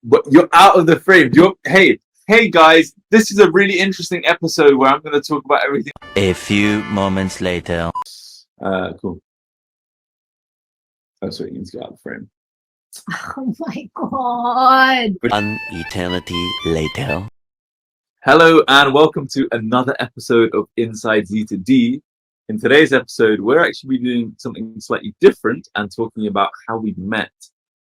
But you're out of the frame. Hey guys, this is a really interesting episode where I'm going to talk about everything. A few moments later. Cool. Oh, sorry, you need to get out of the frame. Oh my god. An eternity later. Hello and welcome to another episode of Inside Z2D. In today's episode, we're actually doing something slightly different and talking about how we met.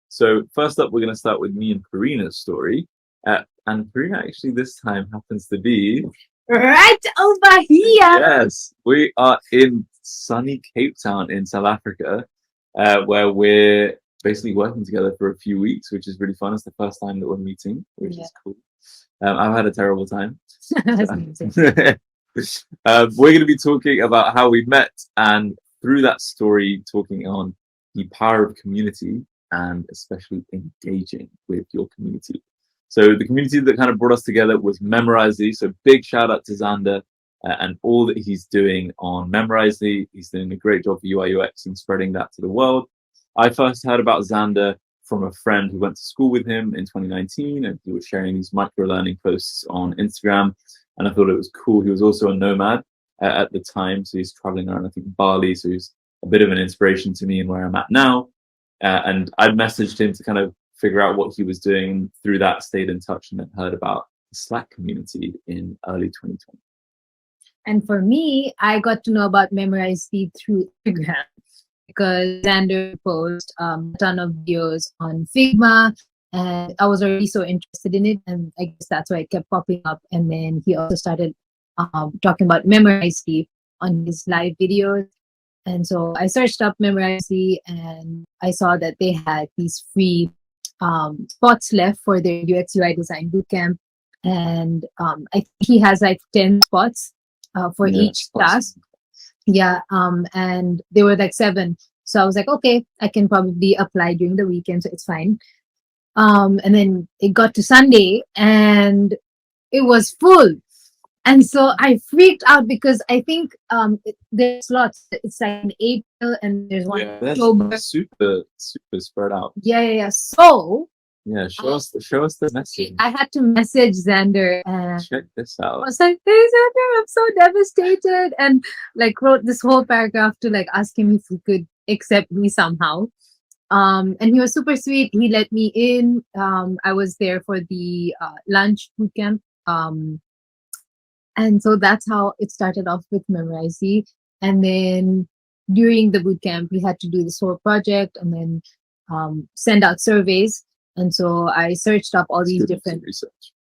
So first up, we're going to start with me and Parina's story. And Parina actually this time happens to be... Right over here. Yes, we are in sunny Cape Town in South Africa, where we're basically working together for a few weeks, which is really fun. It's the first time that we're meeting, which is cool. I've had a terrible time. We're going to be talking about how we met, and through that story, talking on the power of community and especially engaging with your community. So the community that kind of brought us together was Memorisely. So big shout out to Xander and all that he's doing on Memorisely. He's doing a great job for UI UX and spreading that to the world. I first heard about Xander from a friend who went to school with him in 2019, and he was sharing these micro learning posts on Instagram, and I thought it was cool. He was also a nomad at the time, so he's traveling around, I think, Bali, so he's a bit of an inspiration to me and where I'm at now. And I'd messaged him to kind of figure out what he was doing. Through that, stayed in touch and heard about the Slack community in early 2020. And for me, I got to know about Memorisely through Instagram, because Xander posted a ton of videos on Figma, and I was already so interested in it, and I guess that's why it kept popping up. And then he also started talking about Memorisely on his live videos, and so I searched up Memorisely, and I saw that they had these free spots left for their UX UI design bootcamp, and I think he has like 10 spots for each class. Yeah, and they were like 7. So I was like, okay, I can probably apply during the weekend, so it's fine. And then it got to Sunday and it was full. And so I freaked out because I think there's slots. It's like in April and there's one in October. Super spread out. Yeah. So show us the message. I had to message Xander and check this out. I was like, hey Xander, I'm so devastated, and like wrote this whole paragraph to like ask him if he could accept me somehow. And he was super sweet. He let me in. I was there for the lunch bootcamp. And so that's how it started off with Memorisely. And then during the bootcamp, we had to do this whole project and then send out surveys. And so I searched up all these different research.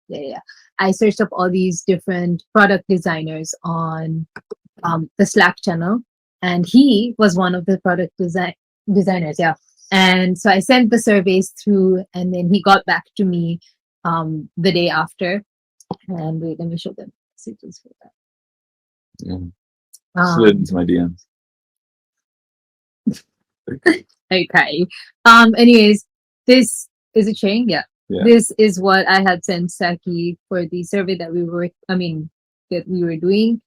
I searched up all these different product designers on the Slack channel, and he was one of the product designers. Yeah. And so I sent the surveys through, and then he got back to me the day after. And wait, let me show them messages for that. Yeah. Slid into my DMs. Okay. Anyways, this is it showing? Yeah. This is what I had sent Sakky for the survey that we were doing.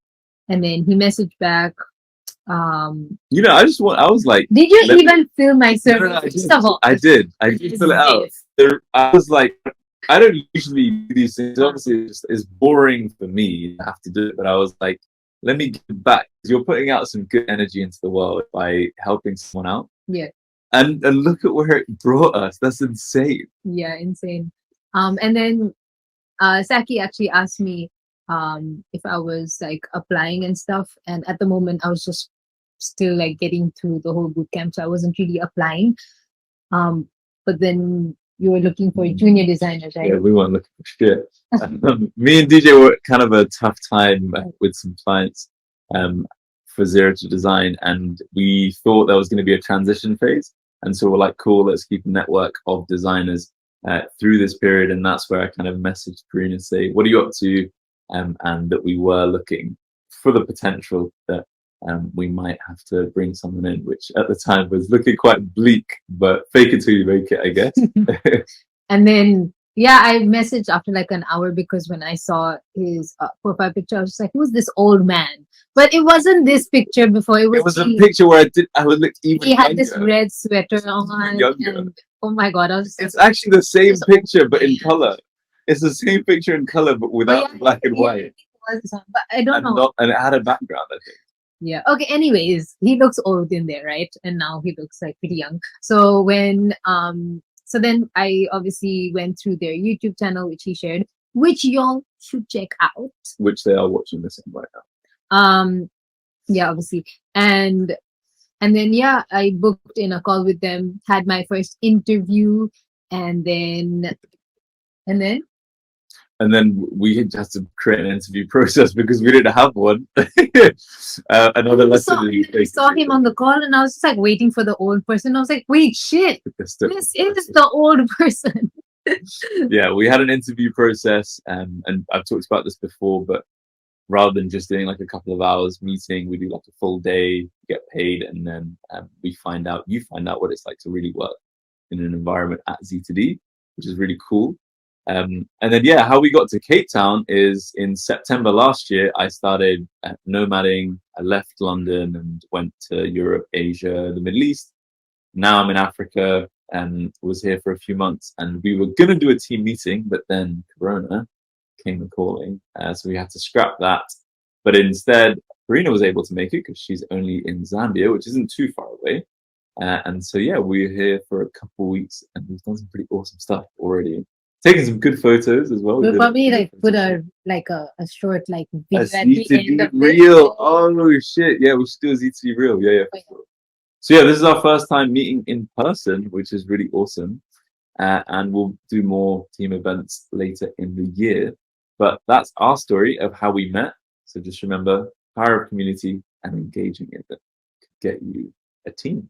And then he messaged back. I was like, did you even fill my survey? No, I did fill it out. I was like, I don't usually do these things. Obviously, it's boring for me to have to do it, but I was like, let me give back. You're putting out some good energy into the world by helping someone out. Yeah. And look at where it brought us. That's insane. Yeah, insane. And then Sakky actually asked me if I was like applying and stuff. And at the moment, I was just still like getting through the whole bootcamp, so I wasn't really applying. But then you were looking for junior designers, right? Yeah, we weren't looking for shit. Me and DJ were kind of a tough time with some clients for ZeroToDesign, and we thought there was going to be a transition phase. And so we're like, cool, let's keep a network of designers through this period. And that's where I kind of messaged Parina and say, what are you up to? And that we were looking for the potential that we might have to bring someone in, which at the time was looking quite bleak, but fake it till you make it, I guess. And then, I messaged after like an hour, because when I saw his profile picture, I was just like, who's this old man? But it wasn't this picture before. It was a picture where I looked even He had younger. this red sweater on, and Oh my god, I was It's actually the same It's picture, but in yeah. color. It's the same picture in color, but without black and white. But I don't know. And it had a background, I think. Yeah. Okay. Anyways, he looks old in there, right? And now he looks like pretty young. So so then I obviously went through their YouTube channel, which he shared, which y'all should check out. Which they are watching this in right now. Yeah, obviously, and then yeah, I booked in a call with them, had my first interview, and then And then we had to create an interview process because we didn't have one. Another lesson. I saw him on the call, and I was just like waiting for the old person. I was like, wait, shit, this is the old person. Yeah, we had an interview process, and I've talked about this before, but rather than just doing like a couple of hours meeting, we do like a full day, get paid, and then you find out what it's like to really work in an environment at Z2D, which is really cool. And then, yeah, how we got to Cape Town is in September last year, I started nomading. I left London and went to Europe, Asia, the Middle East. Now I'm in Africa and was here for a few months. And we were going to do a team meeting, but then Corona came calling. So we had to scrap that. But instead, Parina was able to make it because she's only in Zambia, which isn't too far away. And so, yeah, we're here for a couple of weeks and we've done some pretty awesome stuff already. Taking some good photos as well. We'll probably like put a short like video at the end of reel. Oh shit! Yeah, we should do a Z2D reel. Yeah. Sure. So yeah, this is our first time meeting in person, which is really awesome. And we'll do more team events later in the year. But that's our story of how we met. So just remember, power of community and engaging in it could get you a team.